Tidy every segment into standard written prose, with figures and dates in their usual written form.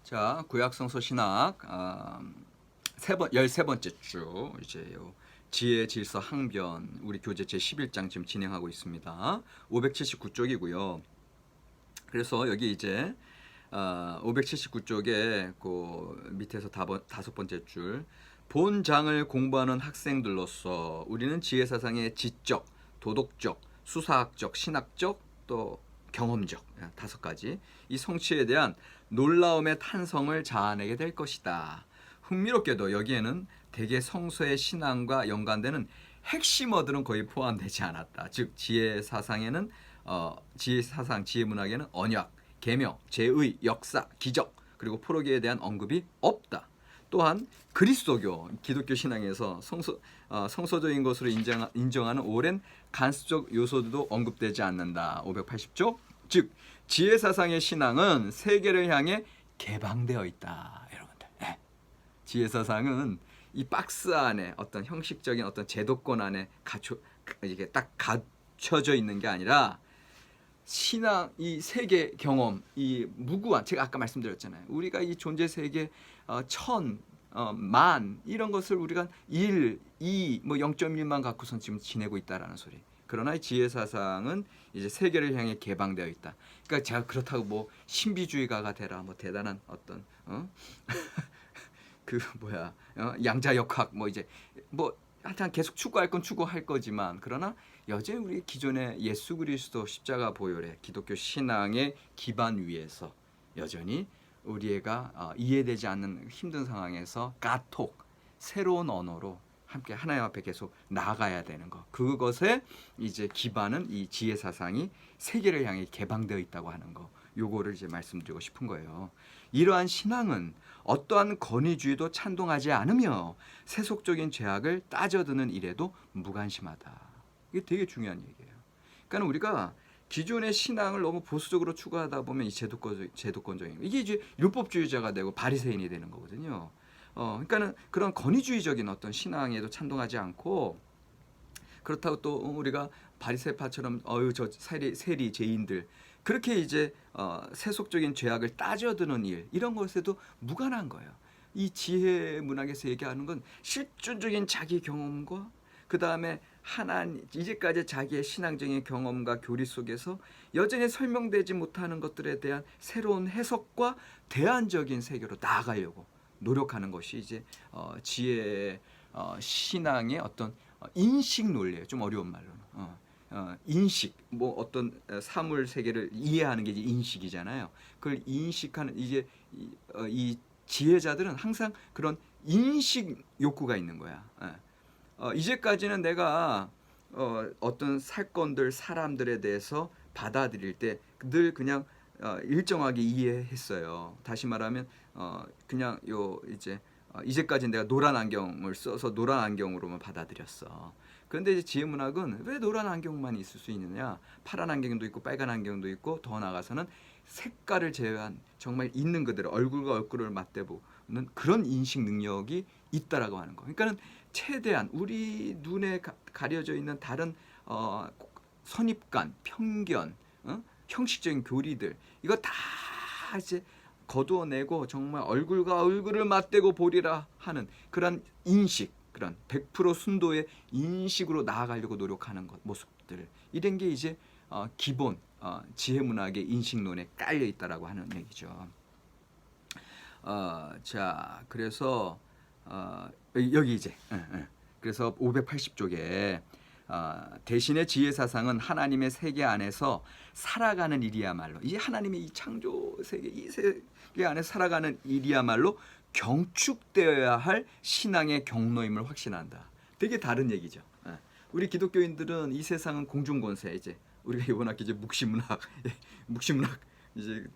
자, 구약성서 신학 13번째 주 이제 지혜 질서 항변 우리 교재 제 11장 지금 진행하고 있습니다. 579쪽이고요. 그래서 여기 이제 579쪽에 그 밑에서 다섯 번째 줄 본장을 공부하는 학생들로서 우리는 지혜 사상의 지적, 도덕적, 수사학적, 신학적 또 경험적 다섯 가지 이 성취에 대한 놀라움의 탄성을 자아내게 될 것이다. 흥미롭게도 여기에는 대개 성서의 신앙과 연관되는 핵심 어들은 거의 포함되지 않았다. 즉 지혜 사상에는 지혜 사상, 지혜 문학에는 언약, 계명, 제의, 역사, 기적 그리고 포로기에 대한 언급이 없다. 또한 그리스도교, 기독교 신앙에서 성서적인 것으로 인정하는 오랜 간수적 요소도 언급되지 않는다. 580쪽. 즉 지혜 사상의 신앙은 세계를 향해 개방되어 있다. 여러분들. 네. 지혜 사상은 이 박스 안에 어떤 형식적인 어떤 제도권 안에 이게 딱 갖춰져 있는 게 아니라 신앙, 이 세계 경험, 이 무구한 제가 아까 말씀드렸잖아요. 우리가 이 존재 세계 천, 만 이런 것을 우리가 1, 2, 뭐 0.1만 갖고선 지금 지내고 있다라는 소리. 그러나 이 지혜 사상은 이제 세계를 향해 개방되어 있다. 그러니까 제가 그렇다고 뭐 신비주의가가 되라, 뭐 대단한 어떤 그 양자역학 뭐 이제 뭐 하여튼 계속 추구할 건 추구할 거지만 그러나 여전히 우리 기존의 예수 그리스도 십자가 보혈의 기독교 신앙의 기반 위에서 여전히 우리가 이해되지 않는 힘든 상황에서 까톡 새로운 언어로 함께 하나님 앞에 계속 나아가야 되는 것. 그것에 이제 기반은 이 지혜 사상이 세계를 향해 개방되어 있다고 하는 거. 요거를 이제 말씀드리고 싶은 거예요. 이러한 신앙은 어떠한 권위주의도 찬동하지 않으며 세속적인 죄악을 따져드는 일에도 무관심하다. 이게 되게 중요한 얘기예요. 그러니까 우리가 기존의 신앙을 너무 보수적으로 추구하다 보면 이 제도권적인 이게 이제 율법주의자가 되고 바리새인이 되는 거거든요. 그러니까는 그런 권위주의적인 어떤 신앙에도 찬동하지 않고 그렇다고 또 우리가 바리새파처럼 저 세리 죄인들 그렇게 이제 세속적인 죄악을 따져드는 일 이런 것에도 무관한 거예요. 이 지혜 문학에서 얘기하는 건 실존적인 자기 경험과 그 다음에 이제까지 자기의 신앙적인 경험과 교리 속에서 여전히 설명되지 못하는 것들에 대한 새로운 해석과 대안적인 세계로 나아가려고 노력하는 것이 이제 지혜 신앙의 어떤 인식 논리예요. 좀 어려운 말로는. 인식, 뭐 어떤 사물 세계를 이해하는 게 이제 인식이잖아요. 그걸 인식하는 이제 이 지혜자들은 항상 그런 인식 욕구가 있는 거야. 이제까지는 내가 어떤 사건들, 사람들에 대해서 받아들일 때 늘 그냥 일정하게 이해했어요. 다시 말하면 그냥 이제까지 내가 노란 안경을 써서 노란 안경으로만 받아들였어. 그런데 이제 지혜 문학은 왜 노란 안경만 있을 수 있느냐? 파란 안경도 있고 빨간 안경도 있고 더 나아가서는 색깔을 제외한 정말 있는 그대로 얼굴과 얼굴을 맞대보는 그런 인식 능력이 있다라고 하는 거. 그러니까는 최대한 우리 눈에 가려져 있는 다른 선입관, 편견, 형식적인 교리들 이거 다 이제 거두어내고 정말 얼굴과 얼굴을 맞대고 보리라 하는 그런 인식, 그런 100% 순도의 인식으로 나아가려고 노력하는 모습들 이런 게 이제 기본 지혜 문학의 인식론에 깔려 있다라고 하는 얘기죠. 자, 그래서 여기 이제 그래서 580쪽에 대신에 지혜 사상은 하나님의 세계 안에서 살아가는 일이야말로 이제 하나님의 이 창조 세계 이 세계 안에서 살아가는 일이야말로 경축되어야 할 신앙의 경로임을 확신한다. 되게 다른 얘기죠. 우리 기독교인들은 이 세상은 공중권세 이제 우리가 이번 학기 이제 묵시문학 이제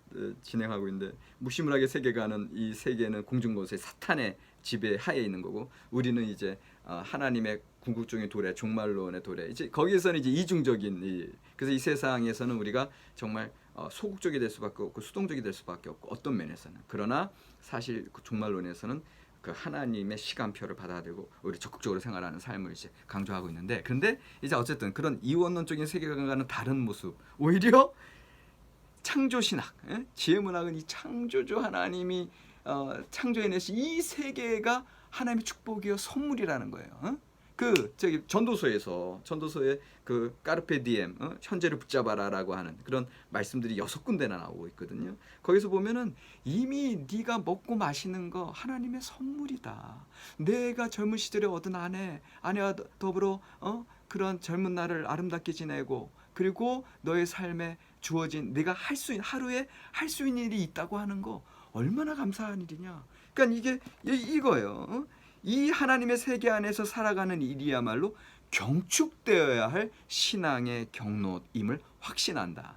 진행하고 있는데 묵시문학의 세계관은 이 세계는 공중권세 사탄의 지배 하에 있는 거고 우리는 이제 하나님의 궁극적인 도래 종말론의 도래 이제 거기에서는 이제 이중적인 그래서 이 세상에서는 우리가 정말 소극적이 될 수밖에 없고 수동적이 될 수밖에 없고 어떤 면에서는 그러나 사실 그 종말론에서는 그 하나님의 시간표를 받아들이고 우리 적극적으로 생활하는 삶을 이제 강조하고 있는데 그런데 이제 어쨌든 그런 이원론적인 세계관과는 다른 모습 오히려 창조신학, 지혜 문학은 이 창조주 하나님이 창조해내신 이 세계가 하나님의 축복이요 선물이라는 거예요. 그 저기 전도서에 그 까르페 디엠, 현재를 붙잡아라라고 하는 그런 말씀들이 6군데나 나오고 있거든요. 거기서 보면은 이미 네가 먹고 마시는 거 하나님의 선물이다. 내가 젊은 시절에 얻은 아내와 더불어 그런 젊은 날을 아름답게 지내고, 그리고 너의 삶에 주어진 네가 하루에 할 수 있는 일이 있다고 하는 거 얼마나 감사한 일이냐. 그러니까 이게 이거예요. 이 하나님의 세계 안에서 살아가는 일이야말로 경축되어야 할 신앙의 경로임을 확신한다.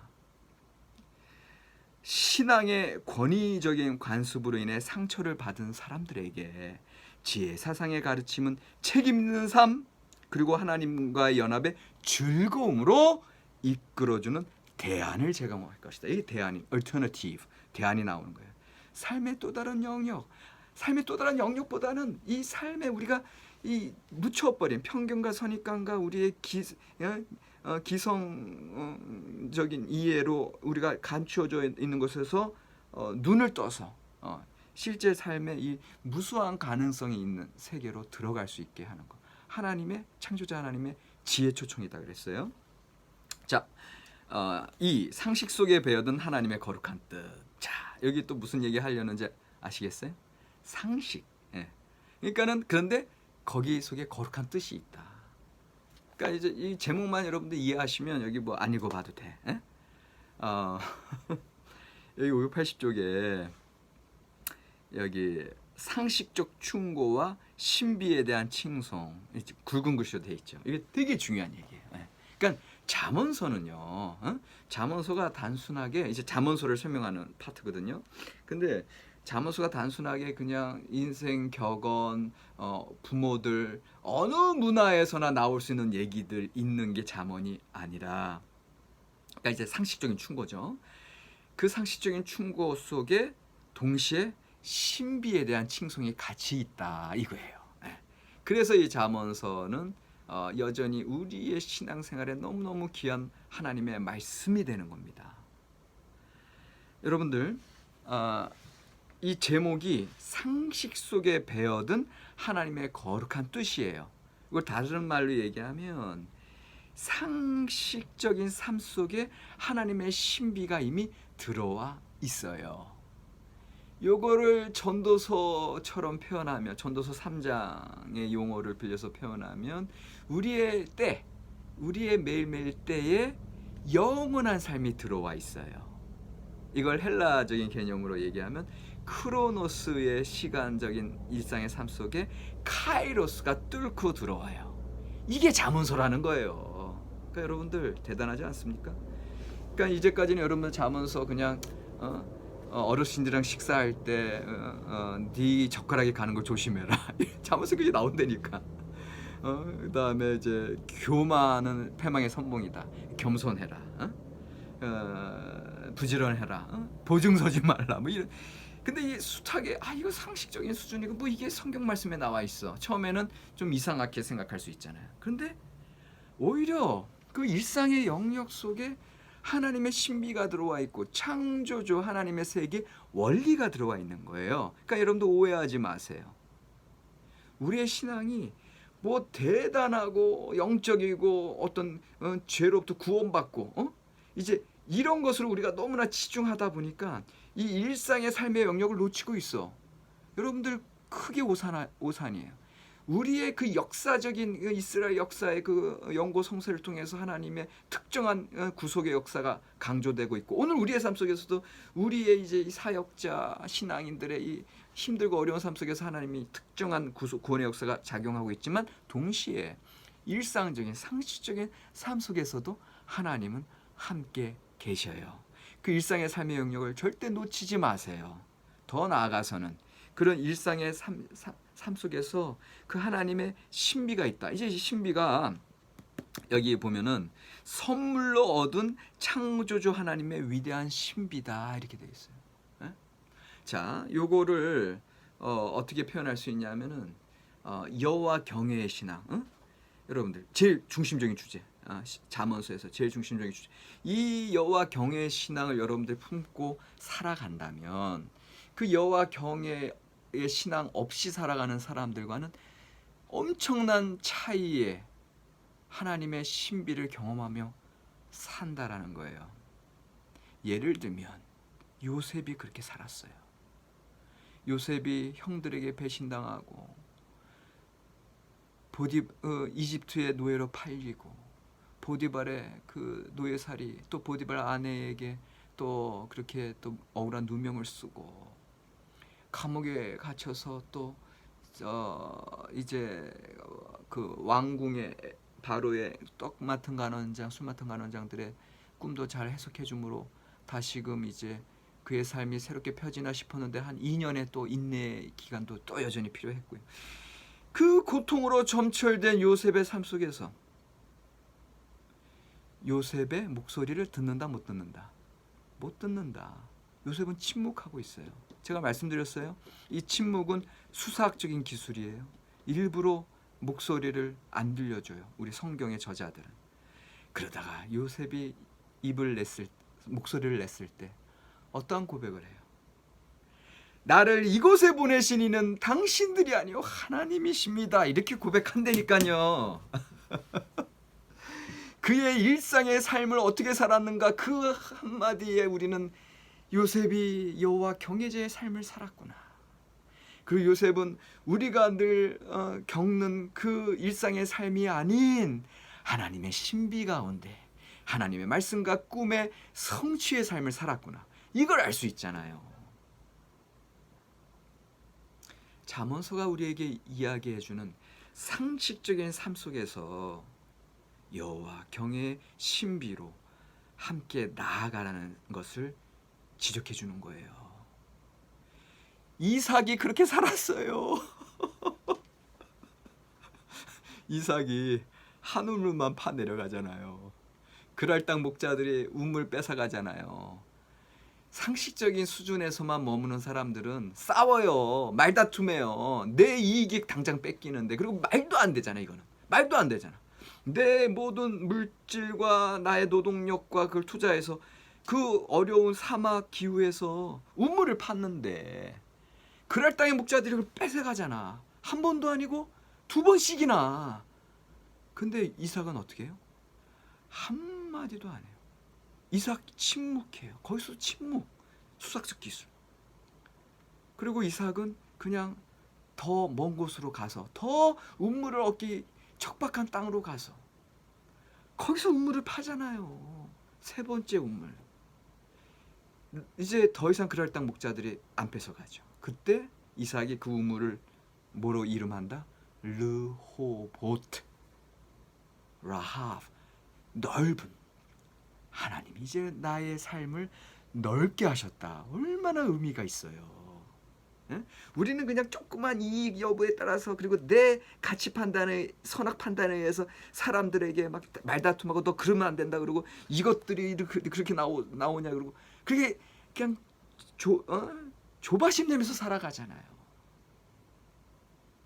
신앙의 권위적인 관습으로 인해 상처를 받은 사람들에게 지혜 사상의 가르침은 책임 있는 삶, 그리고 하나님과의 연합의 즐거움으로 이끌어주는 대안을 제공할 것이다. 이게 대안이 alternative, 대안이 나오는 거예요. 삶의 또 다른 영역보다는 이 삶에 우리가 이 묻혀버린 편견과 선입관과 우리의 기성적인 이해로 우리가 감추어져 있는 곳에서 눈을 떠서 실제 삶의 이 무수한 가능성이 있는 세계로 들어갈 수 있게 하는 것. 하나님의 창조자 하나님의 지혜 초청이다 그랬어요. 자, 이 상식 속에 배어든 하나님의 거룩한 뜻. 자, 여기 또 무슨 얘기 하려는지 아시겠어요? 상식. 예. 그러니까는 그런데 거기 속에 거룩한 뜻이 있다. 그러니까 이제 이 제목만 여러분들 이해하시면 여기 뭐 안 읽어봐도 돼. 예? 여기 580쪽에 여기 상식적 충고와 신비에 대한 칭송, 굵은 글씨로 돼 있죠. 이게 되게 중요한 얘기예요. 예. 그러니까 잠언서는요. 잠언서가 단순하게 이제 잠언서를 설명하는 파트거든요. 근데 잠언서가 단순하게 그냥 인생 격언, 부모들 어느 문화에서나 나올 수 있는 얘기들 있는 게 잠언이 아니라, 그러니까 이제 상식적인 충고죠. 그 상식적인 충고 속에 동시에 신비에 대한 칭송이 같이 있다 이거예요. 네. 그래서 이 잠언서는 여전히 우리의 신앙생활에 너무너무 귀한 하나님의 말씀이 되는 겁니다. 여러분들, 이 제목이 상식 속에 배어든 하나님의 거룩한 뜻이에요. 이걸 다른 말로 얘기하면 상식적인 삶 속에 하나님의 신비가 이미 들어와 있어요. 요거를 전도서처럼 표현하면, 전도서 3장의 용어를 빌려서 표현하면 우리의 매일매일 때에 영원한 삶이 들어와 있어요. 이걸 헬라적인 개념으로 얘기하면 크로노스의 시간적인 일상의 삶 속에 카이로스가 뚫고 들어와요. 이게 잠언서라는 거예요. 그러니까 여러분들 대단하지 않습니까? 그러니까 이제까지는 여러분들 잠언서 그냥 어르신들이랑 식사할 때 네 젓가락이 가는 걸 조심해라. 잠언서 그게 나온다니까. 그다음에 이제 교만은 패망의 선봉이다. 겸손해라. 부지런해라. 보증서지 말라. 뭐 이런. 근데 이 숱하게 이거 상식적인 수준이고 뭐 이게 성경 말씀에 나와 있어. 처음에는 좀 이상하게 생각할 수 있잖아요. 그런데 오히려 그 일상의 영역 속에 하나님의 신비가 들어와 있고 창조주 하나님의 세계 원리가 들어와 있는 거예요. 그러니까 여러분도 오해하지 마세요. 우리의 신앙이 뭐 대단하고 영적이고 어떤 죄로부터 구원받고 이제 이런 것으로 우리가 너무나 치중하다 보니까 이 일상의 삶의 영역을 놓치고 있어. 여러분들 크게 오산이에요. 우리의 그 역사적인 이스라엘 역사의 그 영고 성서를 통해서 하나님의 특정한 구속의 역사가 강조되고 있고, 오늘 우리의 삶 속에서도 우리의 이제 이 사역자 신앙인들의 이 힘들고 어려운 삶 속에서 하나님이 특정한 구원의 역사가 작용하고 있지만, 동시에 일상적인 상식적인 삶 속에서도 하나님은 함께 계셔요. 그 일상의 삶의 영역을 절대 놓치지 마세요. 더 나아가서는 그런 일상의 삶 속에서 그 하나님의 신비가 있다. 이제 이 신비가 여기 보면은 선물로 얻은 창조주 하나님의 위대한 신비다 이렇게 되어 있어요. 에? 자, 요거를 어떻게 표현할 수 있냐면은 여호와 경외의 신앙. 여러분들 제일 중심적인 주제. 잠언서에서 제일 중심적인 주제. 이 여호와 경외의 신앙을 여러분들 품고 살아간다면 그 여호와 경외의 신앙 없이 살아가는 사람들과는 엄청난 차이의 하나님의 신비를 경험하며 산다라는 거예요. 예를 들면 요셉이 그렇게 살았어요. 요셉이 형들에게 배신당하고 이집트의 노예로 팔리고 보디발의 그 노예살이, 또 보디발 아내에게 또 그렇게 또 억울한 누명을 쓰고 감옥에 갇혀서 또 이제 그 왕궁의 바로의 떡 맡은 간원장, 술 맡은 간원장들의 꿈도 잘 해석해 주므로 다시금 이제 그의 삶이 새롭게 펴지나 싶었는데 한 2년의 또 인내 기간도 또 여전히 필요했고요. 그 고통으로 점철된 요셉의 삶 속에서 요셉의 목소리를 듣는다 못 듣는다? 못 듣는다. 요셉은 침묵하고 있어요. 제가 말씀드렸어요. 이 침묵은 수사학적인 기술이에요. 일부러 목소리를 안 들려줘요. 우리 성경의 저자들은. 그러다가 요셉이 목소리를 냈을 때 어떠한 고백을 해요? 나를 이곳에 보내신 이는 당신들이 아니요 하나님이십니다. 이렇게 고백한다니까요. 그의 일상의 삶을 어떻게 살았는가, 그 한마디에 우리는 요셉이 여호와 경외자의 삶을 살았구나. 그리고 요셉은 우리가 늘 겪는 그 일상의 삶이 아닌 하나님의 신비 가운데 하나님의 말씀과 꿈의 성취의 삶을 살았구나. 이걸 알 수 있잖아요. 잠언서가 우리에게 이야기해주는 상식적인 삶 속에서 여호와 경외의 신비로 함께 나아가라는 것을 지적해 주는 거예요. 이삭이 그렇게 살았어요. 이삭이 한 우물만 파 내려가잖아요. 그랄당 목자들이 우물 뺏어가잖아요. 상식적인 수준에서만 머무는 사람들은 싸워요. 말다툼해요. 내 이익이 당장 뺏기는데, 그리고 말도 안 되잖아. 이거는 말도 안 되잖아. 내 모든 물질과 나의 노동력과 그걸 투자해서 그 어려운 사막 기후에서 우물을 팠는데 그럴 땅의 목자들이 그걸 뺏어가잖아. 한 번도 아니고 두 번씩이나. 근데 이삭은 어떻게 해요? 한마디도 안 해요. 이삭 침묵해요. 거기서 침묵. 수학적 기술. 그리고 이삭은 그냥 더 먼 곳으로 가서 더 우물을 얻기 척박한 땅으로 가서 거기서 우물을 파잖아요. 세 번째 우물. 이제 더 이상 그럴 땅 목자들이 안 뺏어가죠. 그때 이삭이 그 우물을 뭐로 이름한다? 르호보트, 라하브, 넓은. 하나님이 이제 나의 삶을 넓게 하셨다. 얼마나 의미가 있어요. 예? 우리는 그냥 조그만 이익 여부에 따라서, 그리고 내 가치 판단에, 선악 판단에 의해서 사람들에게 막 말다툼하고 너 그러면 안 된다 그러고 이것들이 그렇게 나오냐 그러고 그게 그냥 조바심 내면서 살아가잖아요.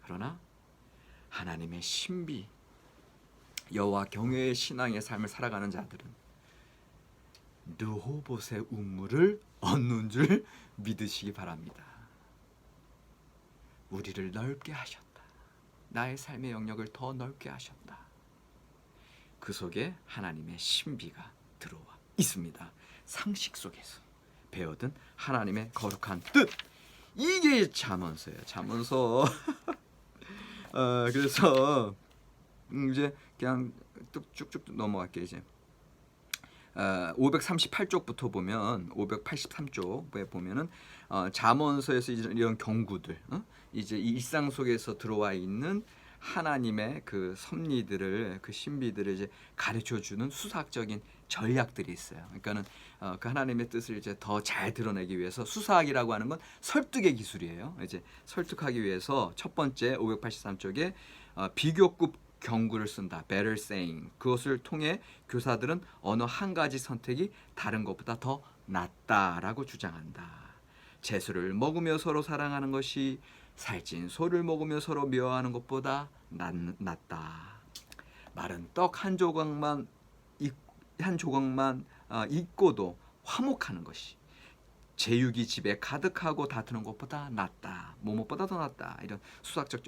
그러나 하나님의 신비, 여호와 경외의 신앙의 삶을 살아가는 자들은 르호봇의 우물을 얻는 줄 믿으시기 바랍니다. 우리를 넓게 하셨다. 나의 삶의 영역을 더 넓게 하셨다. 그 속에 하나님의 신비가 들어와 있습니다. 상식 속에서 배워든 하나님의 거룩한 뜻. 이게 잠언서예요. 잠언서. 그래서 이제 그냥 쭉쭉 넘어갈게요. 이제 538쪽부터 보면 583쪽에 보면은 잠언서에서 이런 경구들, 이제 일상 속에서 들어와 있는 하나님의 그 섭리들을, 그 신비들을 이제 가르쳐 주는 수사학적인 전략들이 있어요. 그러니까는 그 하나님의 뜻을 이제 더 잘 드러내기 위해서, 수사학이라고 하는 건 설득의 기술이에요. 이제 설득하기 위해서 첫 번째 583쪽에 비교급 경구를 쓴다. better saying. 그것을 통해 교사들은 어느 한 가지 선택이 다른 것보다 더 낫다라고 주장한다. 채소를 먹으며 서로 사랑하는 것이 살찐 소를 먹으며 서로 미워하는 것보다 낫다. 마른 떡 한 조각만 잊고도 화목하는 것이 제육이 집에 가득하고 다투는 것보다 낫다. 뭐뭐보다 더 낫다. 이런 수학적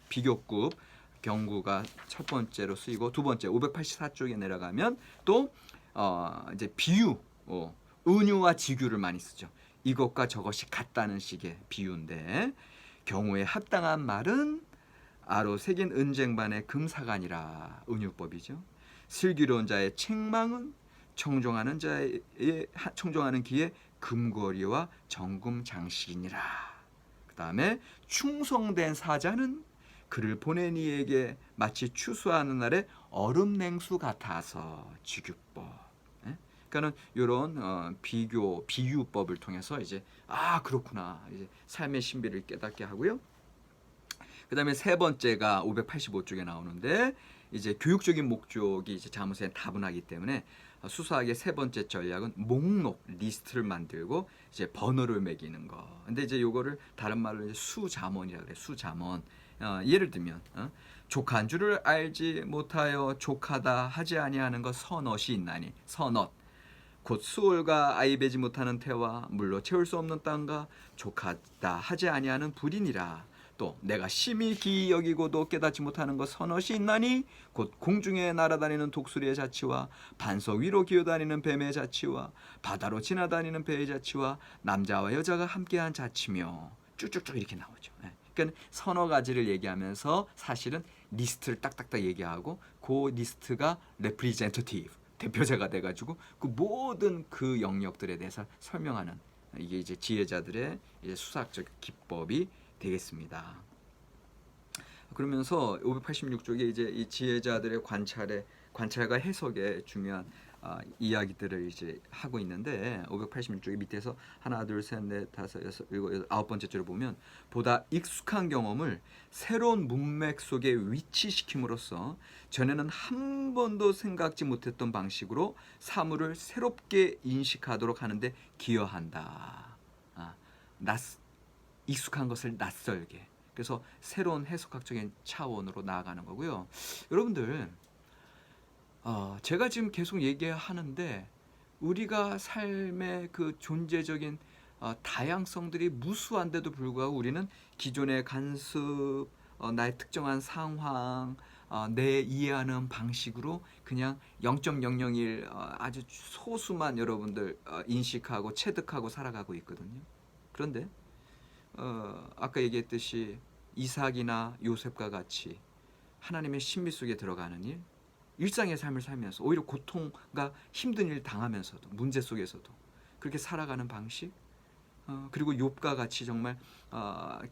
비교급 경구가 첫 번째로 쓰이고, 두 번째 584쪽에 내려가면 또 이제 비유, 은유와 지규를 많이 쓰죠. 이것과 저것이 같다는 식의 비유인데, 경우에 합당한 말은 아로 새긴 은쟁반의 금사간이라, 은유법이죠. 슬기로운 자의 책망은 청종하는 기에 금고리와 정금 장식이니라. 그 다음에 충성된 사자는 그를 보낸 이에게 마치 추수하는 날에 얼음 냉수 같아서. 지규법. 그러니까는 이런 비유법을 통해서 이제 그렇구나, 이제 삶의 신비를 깨닫게 하고요. 그 다음에 세 번째가 585쪽에 나오는데, 이제 교육적인 목적이 이제 자문서에 다분하기 때문에 수사학의 세 번째 전략은 목록, 리스트를 만들고 이제 번호를 매기는 거. 근데 이제 요거를 다른 말로 이제 수자문이라 그래. 수자문. 예를 들면 족한 줄을 알지 못하여 족하다 하지 아니하는 것 선엇이 있나니. 선엇. 곧 수월과 아이 베지 못하는 태와 물로 채울 수 없는 땅과 족하다 하지 아니하는 불이니라. 또 내가 심히 기이 여기고도 깨닫지 못하는 것 선엇이 있나니. 곧 공중에 날아다니는 독수리의 자치와 반석 위로 기어다니는 뱀의 자치와 바다로 지나다니는 배의 자치와 남자와 여자가 함께한 자치며, 쭉쭉쭉 이렇게 나오죠. 그러니까 서너 가지를 얘기하면서 사실은 리스트를 딱딱딱 얘기하고, 그 리스트가 representative, 대표자가 돼가지고 그 모든 그 영역들에 대해서 설명하는, 이게 이제 지혜자들의 이제 수사학적 기법이 되겠습니다. 그러면서 586쪽에 이제 이 지혜자들의 관찰과 해석에 중요한 이야기들을 이제 하고 있는데, 586쪽의 밑에서 하나, 둘, 셋, 넷, 다섯, 여섯, 일곱, 여덟, 아홉 번째 줄을 보면 보다 익숙한 경험을 새로운 문맥 속에 위치시킴으로써 전에는 한 번도 생각지 못했던 방식으로 사물을 새롭게 인식하도록 하는데 기여한다. 익숙한 것을 낯설게. 그래서 새로운 해석학적인 차원으로 나아가는 거고요. 여러분들, 제가 지금 계속 얘기하는데 우리가 삶의 그 존재적인 다양성들이 무수한데도 불구하고 우리는 기존의 간섭, 나의 특정한 상황, 내 이해하는 방식으로 그냥 0.001 아주 소수만 여러분들 인식하고 체득하고 살아가고 있거든요. 그런데 아까 얘기했듯이 이삭이나 요셉과 같이 하나님의 신비 속에 들어가는 일, 일상의 삶을 살면서 오히려 고통과 힘든 일 당하면서도, 문제 속에서도 그렇게 살아가는 방식, 그리고 욥과 같이 정말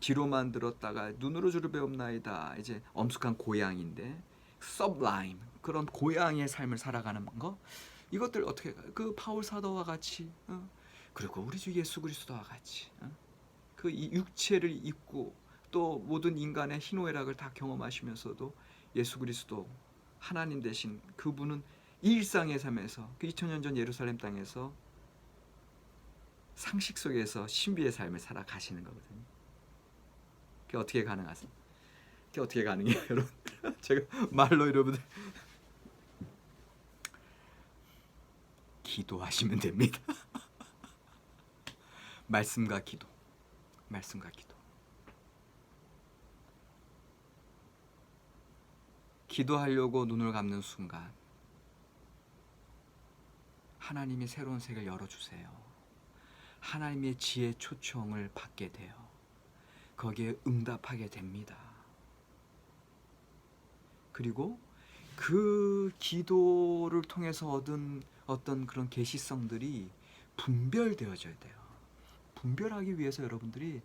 귀로만 들었다가 눈으로 주를 배움나이다, 이제 엄숙한 고양인데 sublime, 그런 고양이의 삶을 살아가는 거, 이것들 어떻게, 그 바울 사도와 같이, 그리고 우리 주 예수 그리스도와 같이 그 육체를 입고 또 모든 인간의 희노애락을 다 경험하시면서도 예수 그리스도 하나님 되신 그분은 일상의 삶에서, 그 2000년 전 예루살렘 땅에서 상식 속에서 신비의 삶을 살아가시는 거거든요. 그게 어떻게 가능하세요? 그게 어떻게 가능해요, 여러분? 제가 말로 여러분들 기도하시면 됩니다. 말씀과 기도. 기도하려고 눈을 감는 순간 하나님이 새로운 세계를 열어주세요. 하나님의 지혜 초청을 받게 돼요. 거기에 응답하게 됩니다. 그리고 그 기도를 통해서 얻은 어떤 그런 계시성들이 분별되어져야 돼요. 분별하기 위해서 여러분들이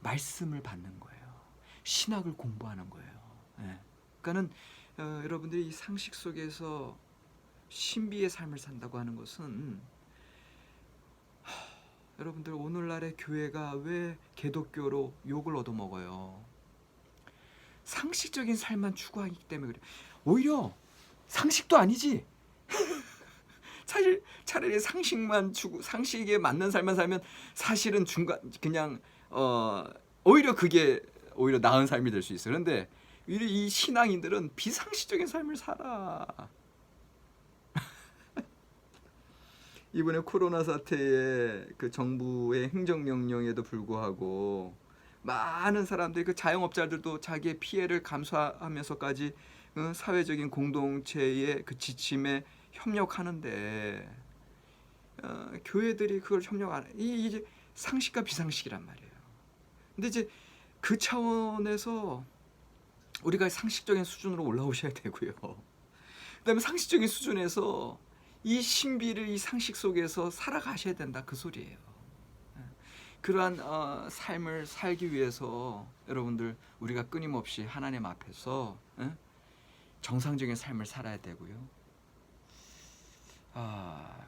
말씀을 받는 거예요. 신학을 공부하는 거예요. 그러니까는 여러분들이 이 상식 속에서 신비의 삶을 산다고 하는 것은, 여러분들 오늘날의 교회가 왜 개독교로 욕을 얻어먹어요? 상식적인 삶만 추구하기 때문에 그래요. 오히려 상식도 아니지. 차라리 상식만 추구, 상식에 맞는 삶만 살면 사실은 그냥 오히려 그게 오히려 나은 삶이 될 수 있어요. 그런데 이 신앙인들은 비상식적인 삶을 살아. 이번에 코로나 사태에 그 정부의 행정명령에도 불구하고 많은 사람들이, 그 자영업자들도 자기의 피해를 감수하면서까지 사회적인 공동체의 그 지침에 협력하는데, 교회들이 그걸 협력 안 해. 이제 상식과 비상식이란 말이에요. 근데 이제 그 차원에서 우리가 상식적인 수준으로 올라오셔야 되고요. 그다음에 상식적인 수준에서 이 신비를 이 상식 속에서 살아가셔야 된다, 그 소리예요. 그러한 삶을 살기 위해서 여러분들, 우리가 끊임없이 하나님 앞에서 정상적인 삶을 살아야 되고요.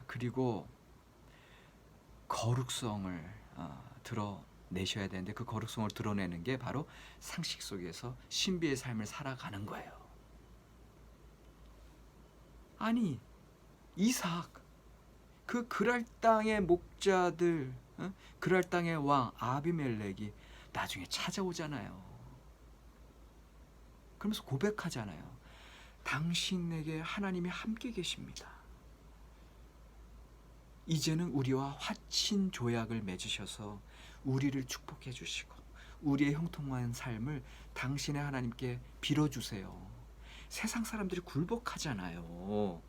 그리고 거룩성을 드러내셔야 되는데, 그 거룩성을 드러내는 게 바로 상식 속에서 신비의 삶을 살아가는 거예요. 아니, 이삭, 그 그랄 땅의 목자들, 그랄 땅의 왕 아비멜렉이 나중에 찾아오잖아요. 그러면서 고백하잖아요. 당신에게 하나님이 함께 계십니다. 이제는 우리와 화친 조약을 맺으셔서 우리를 축복해 주시고 우리의 형통한 삶을 당신의 하나님께 빌어주세요. 세상 사람들이 굴복하잖아요.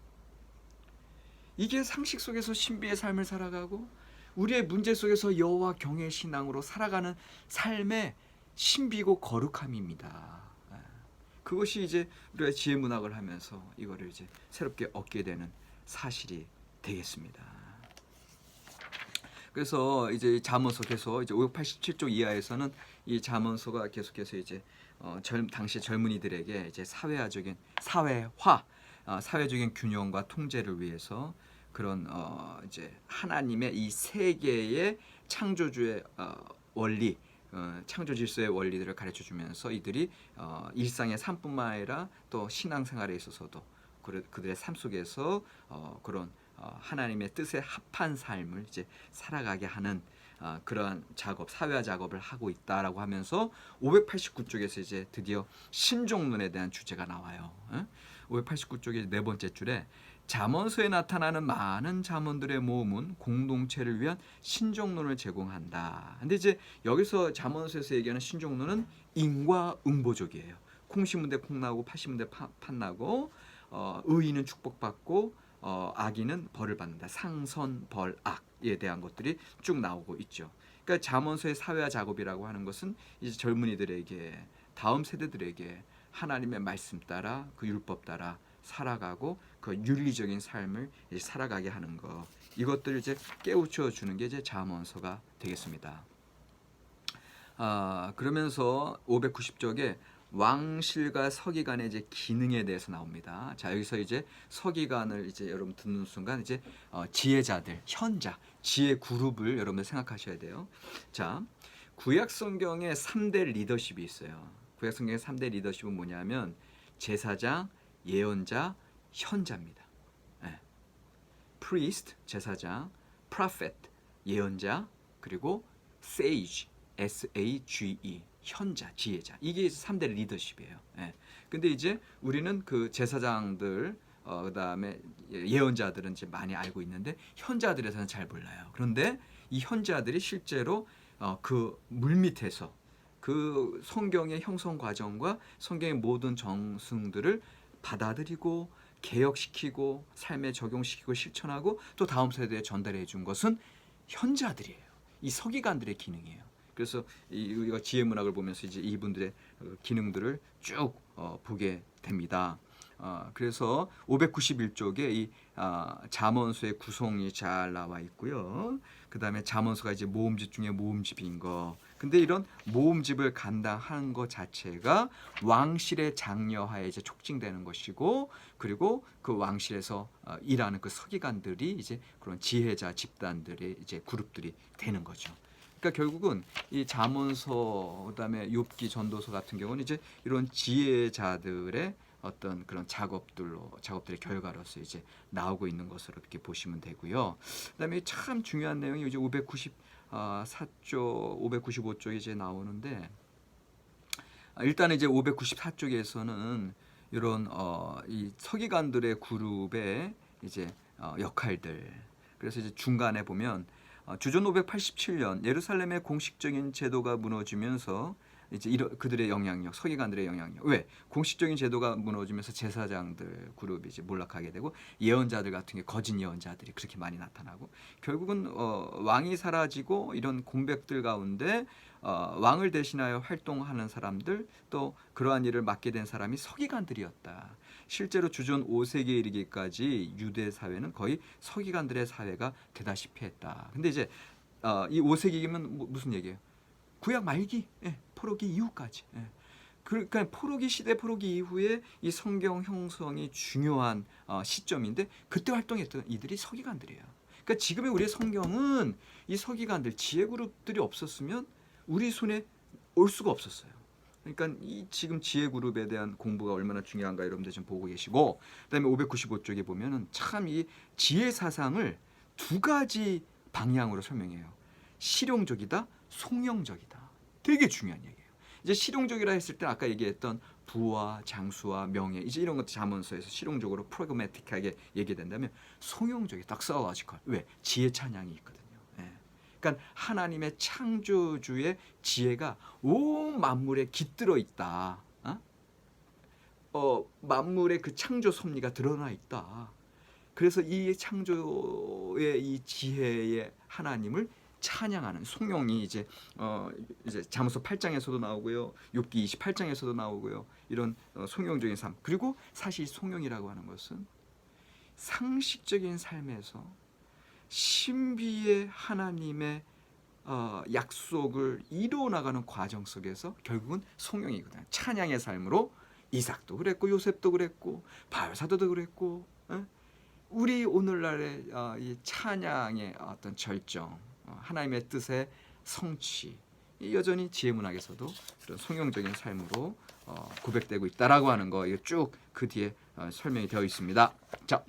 이게 상식 속에서 신비의 삶을 살아가고 우리의 문제 속에서 여호와 경외의 신앙으로 살아가는 삶의 신비고 거룩함입니다. 그것이 이제 우리가 지혜 문학을 하면서 이거를 이제 새롭게 얻게 되는 사실이 되겠습니다. 그래서 이제 잠언서에서 이제 587쪽 이하에서는 이 잠언서가 계속해서 이제 당시 젊은이들에게 이제 사회적인 균형과 통제를 위해서 그런 이제 하나님의 이 세계의 창조주의 원리, 창조 질서의 원리들을 가르쳐 주면서 이들이 일상의 삶뿐만 아니라 또 신앙생활에 있어서도 그들의 삶 속에서 그런 하나님의 뜻에 합한 삶을 이제 살아가게 하는 그러한 작업, 사회화 작업을 하고 있다라고 하면서 589쪽에서 이제 드디어 신종론에 대한 주제가 나와요. 589쪽의 네 번째 줄에 잠언서에 나타나는 많은 잠언들의 모음은 공동체를 위한 신종론을 제공한다. 근데 이제 여기서 잠언서에서 얘기하는 신종론은 인과응보적이에요. 콩 심은 데 콩 나고 팥 심은 데 팥 나고 의인은 축복받고 악인은 벌을 받는다. 상선, 벌, 악에 대한 것들이 쭉 나오고 있죠. 그러니까 잠언서의 사회화 작업이라고 하는 것은 이제 젊은이들에게, 다음 세대들에게 하나님의 말씀 따라 그 율법 따라 살아가고 그 윤리적인 삶을 이제 살아가게 하는 것, 이것들을 이제 깨우쳐 주는 게 이제 잠언서가 되겠습니다. 그러면서 590쪽에 왕실과 서기관의 이제 기능에 대해서 나옵니다. 자, 여기서 이제 서기관을 이제 여러분 듣는 순간 이제 지혜자들, 현자, 지혜 그룹을 여러분들 생각하셔야 돼요. 자, 구약 성경에 3대 리더십이 있어요. 구약 성경의 3대 리더십은 뭐냐면 제사장, 예언자, 현자입니다. priest, 제사장, prophet, 예언자, 그리고 sage, S-A-G-E, 현자, 지혜자. 이게 3대 리더십이에요. 근데 이제 우리는 그 제사장들, 그다음에 예언자들은 이제 많이 알고 있는데 현자들에서는 잘 몰라요. 그런데 이 현자들이 실제로 그 물밑에서 그 성경의 형성 과정과 성경의 모든 정승들을 받아들이고 개혁시키고 삶에 적용시키고 실천하고 또 다음 세대에 전달해 준 것은 현자들이에요. 이 서기관들의 기능이에요. 그래서 우리가 지혜 문학을 보면서 이제 이분들의 기능들을 쭉 보게 됩니다. 그래서 591쪽에 이 잠언서의 구성이 잘 나와 있고요. 그 다음에 잠언서가 이제 모음집 중에 모음집인 거. 근데 이런 모음집을 감당하는 것 자체가 왕실의 장려하에 이제 촉진되는 것이고, 그리고 그 왕실에서 일하는 그 서기관들이 이제 그런 지혜자 집단들의 이제 그룹들이 되는 거죠. 그러니까 결국은 이 잠언서, 그다음에 욥기, 전도서 같은 경우는 이제 이런 지혜자들의 어떤 그런 작업들의 결과로서 이제 나오고 있는 것으로 이렇게 보시면 되고요. 그다음에 참 중요한 내용이 이제 594쪽, 595쪽에 이제 나오는데 일단 이제 594쪽에서는 이런 이 서기관들의 그룹의 이제 역할들. 그래서 이제 중간에 보면 주전 587년 예루살렘의 공식적인 제도가 무너지면서 이제 그들의 영향력, 서기관들의 영향력. 왜? 공식적인 제도가 무너지면서 제사장들 그룹이 이제 몰락하게 되고 예언자들 같은 게 거짓 예언자들이 그렇게 많이 나타나고 결국은 왕이 사라지고 이런 공백들 가운데 왕을 대신하여 활동하는 사람들 또 그러한 일을 맡게 된 사람이 서기관들이었다. 실제로 주전 5세기에 이르기까지 유대 사회는 거의 서기관들의 사회가 되다시피 했다. 근데 이제 이 5세기면 무슨 얘기예요? 구약 말기, 포로기 이후까지. 그러니까 포로기 시대 포로기 이후에 이 성경 형성이 중요한 시점인데 그때 활동했던 이들이 서기관들이에요. 그러니까 지금의 우리의 성경은 이 서기관들 지혜 그룹들이 없었으면 우리 손에 올 수가 없었어요. 그러니까 이 지금 지혜 그룹에 대한 공부가 얼마나 중요한가 여러분들 좀 보고 계시고 그다음에 595쪽에 보면은 참 이 지혜 사상을 두 가지 방향으로 설명해요. 실용적이다, 송영적이다. 되게 중요한 얘기예요. 이제 실용적이라 했을 때 아까 얘기했던 부와 장수와 명예 이제 이런 것도 잠언서에서 실용적으로 프로그매틱하게 얘기된다면 송영적이 닥사로지컬 왜 지혜 찬양이 있거든요. 그러니까 하나님의 창조주의 지혜가 온 만물에 깃들어 있다. 만물의 그 창조 섭리가 드러나 있다. 그래서 이 창조의 이 지혜의 하나님을 찬양하는 송영이 이제 잠언서 8장에서도 나오고요. 욥기 28장에서도 나오고요. 이런 송영적인 삶. 그리고 사실 송영이라고 하는 것은 상식적인 삶에서 신비의 하나님의 약속을 이루어 나가는 과정 속에서 결국은 송영이거든요. 찬양의 삶으로 이삭도 그랬고 요셉도 그랬고 바울사도도 그랬고 우리 오늘날의 이 찬양의 어떤 절정 하나님의 뜻의 성취 여전히 지혜문학에서도 그런 송영적인 삶으로 고백되고 있다라고 하는 거 이거 쭉 그 뒤에 설명이 되어 있습니다. 자,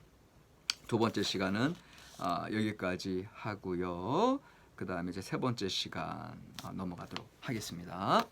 두 번째 시간은 여기까지 하고요. 그 다음에 이제 세 번째 시간 넘어가도록 하겠습니다.